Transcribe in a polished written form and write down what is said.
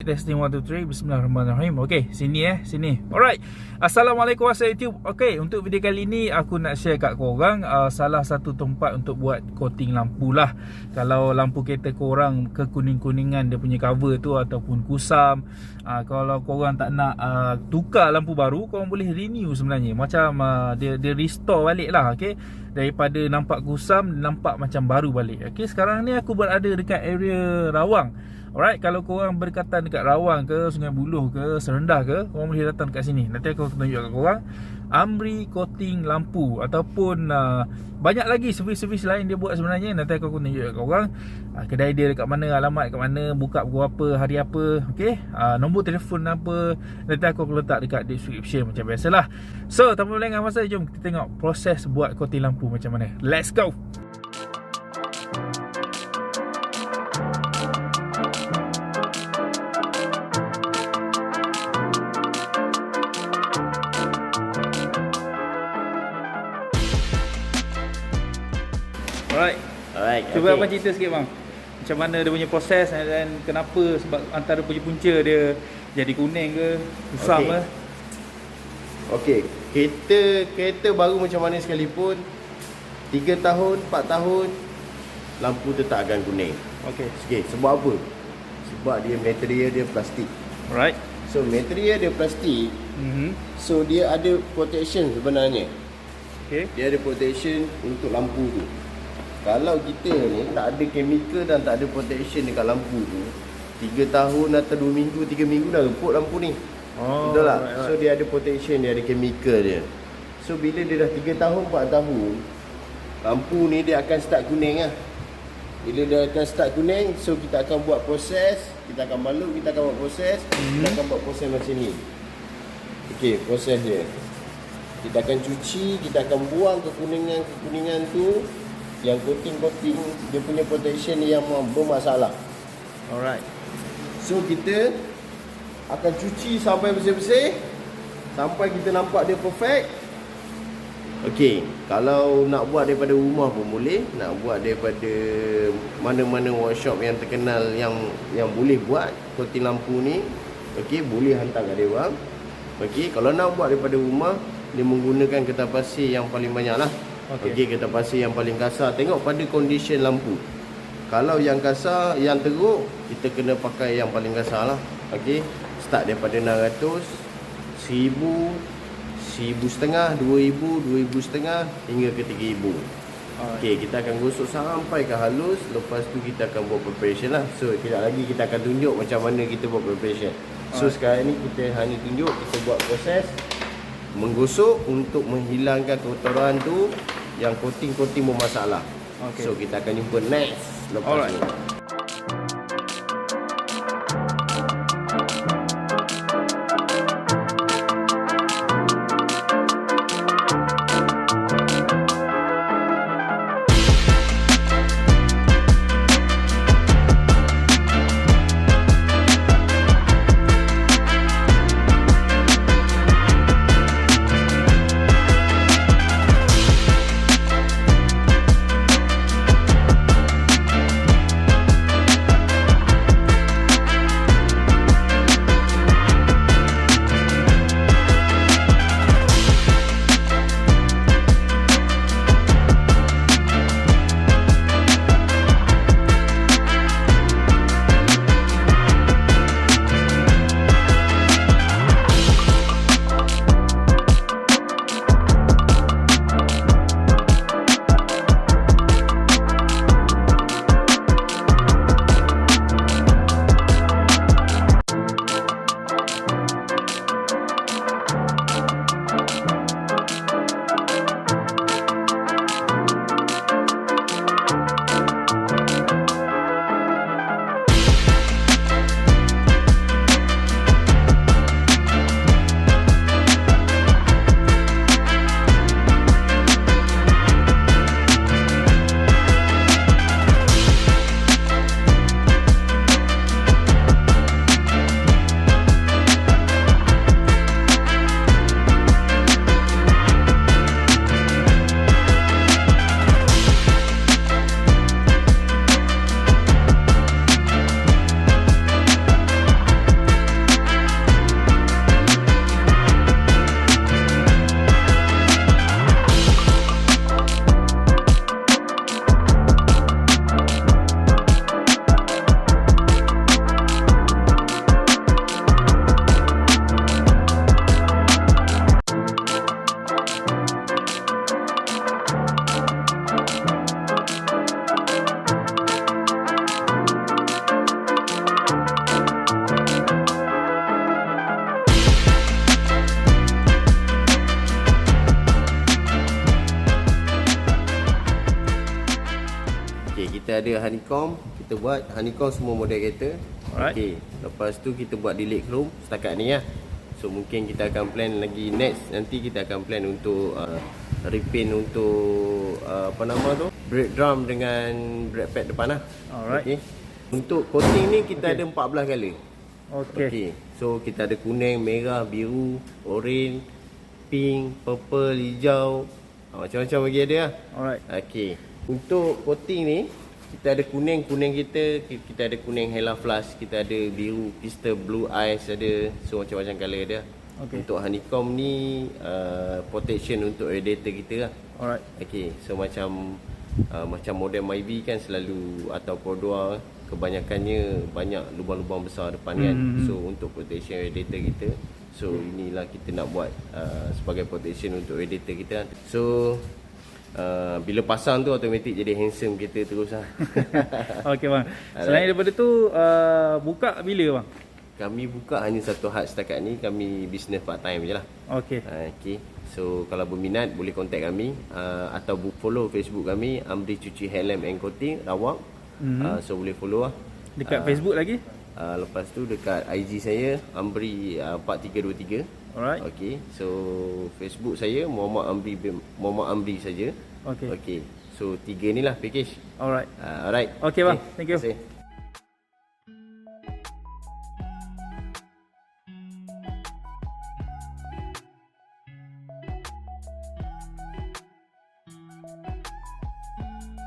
testing 1 2 3. Bismillahirrahmanirrahim. Okey, sini sini. Alright. Assalamualaikum warahmatullahi wabarakatuh. Okey, untuk video kali ni aku nak share kat korang salah satu tempat untuk buat coating lampu lah. Kalau lampu kereta korang kekuning-kuningan dia punya cover tu ataupun kusam, kalau korang tak nak tukar lampu baru, korang boleh renew sebenarnya. Macam dia restore balik lah. Okey, daripada nampak kusam nampak macam baru balik. Okey, sekarang ni aku berada dekat area Rawang. Alright, kalau korang berdekatan dekat Rawang ke, Sungai Buloh ke, Serendah ke, korang boleh datang dekat sini. Nanti aku tunjuk kat korang Amri coating lampu ataupun banyak lagi servis-servis lain dia buat sebenarnya. Nanti aku tunjuk kat korang kedai dia dekat mana, alamat dekat mana, buka pukul apa, hari apa. Okey, nombor telefon apa, nanti aku letak dekat description macam biasalah. So, tanpa melengah masa, jom kita tengok proses buat coating lampu macam mana. Let's go. Alright, cuba abang cerita sikit bang, macam mana dia punya proses dan kenapa, sebab antara punya punca dia jadi kuning ke, kusam ke. Okey, kereta baru macam mana sekalipun 3 tahun, 4 tahun lampu tetap akan kuning. Okey, sebab apa? Sebab dia material dia plastik. Alright. So material dia plastik, so dia ada protection sebenarnya. Okey, dia ada protection untuk lampu tu. Kalau kita ni tak ada chemical dan tak ada protection dekat lampu tu, 3 tahun atau 2 minggu, 3 minggu dah reput lampu ni. Betul tak? Right. So dia ada protection, dia ada chemical dia. So bila dia dah 3 tahun, 4 tahun, lampu ni dia akan start kuning lah. Bila dia akan start kuning, so kita akan buat proses, kita akan balut, kita akan buat proses, kita akan buat proses macam ni. Okey, proses dia. Kita akan cuci, kita akan buang kekuningan tu, yang coating dia punya protection yang bermasalah. Alright. So kita akan cuci sampai bersih-bersih, sampai kita nampak dia perfect. Okey, kalau nak buat daripada rumah pun boleh, nak buat daripada mana-mana workshop yang terkenal yang boleh buat coating lampu ni, okey, boleh hantar kat dia orang. Okey, kalau nak buat daripada rumah, dia menggunakan kertas pasir yang paling banyak lah. Okey, kertas pasir yang paling kasar. Tengok pada condition lampu. Kalau yang kasar, yang teruk, kita kena pakai yang paling kasar lah. Okey, start daripada 600, 1000, 1500, 2000, 2500 hingga ke 3000. Okey, kita akan gosok sampai ke halus. Lepas tu kita akan buat preparation lah. So kejap lagi kita akan tunjuk macam mana kita buat preparation. So sekarang ni kita hanya tunjuk kita buat proses menggosok untuk menghilangkan kotoran tu yang coating bermasalah. So kita akan jumpa next lepas ni. kita ada honeycomb, kita buat honeycomb semua model kereta. Alright. Okey, lepas tu kita buat delete chrome setakat ni lah. So mungkin kita akan plan lagi next, nanti kita akan plan untuk repaint untuk apa nama tu, brake drum dengan brake pad depan lah. Alright. Okey. Untuk coating ni kita ada 14 color. Okey. So kita ada kuning, merah, biru, orange, pink, purple, hijau, macam-macam bagi ada lah. Alright. Okey. Untuk coating ni kita ada kuning kita ada kuning Headlamp flash, kita ada biru pistol, blue eyes ada. So macam-macam color dia. Okey. Untuk honeycomb ni protection untuk radiator kita lah. Alright. Okey. So macam model Myvi kan selalu, atau Cordua kebanyakannya banyak lubang-lubang besar depan kan. So untuk protection radiator kita, so inilah kita nak buat sebagai protection untuk radiator kita. So bila pasang tu automatik jadi handsome kita terus lah. Okey bang. Selain daripada tu buka bila bang? Kami buka hanya satu had setakat ni, kami business part time je lah. Okey. Okey. So kalau berminat boleh contact kami atau follow Facebook kami Amri Cuci Headlamp and Coating Rawak. So boleh follow lah. Dekat Facebook lagi? Lepas tu dekat IG saya Amri 4323. Alright. Okey. So Facebook saya Muhammad Amri saja. Okey. Okey. So 3 ni lah package. Alright. Alright. Okey bang. Thank you. Terima kasih.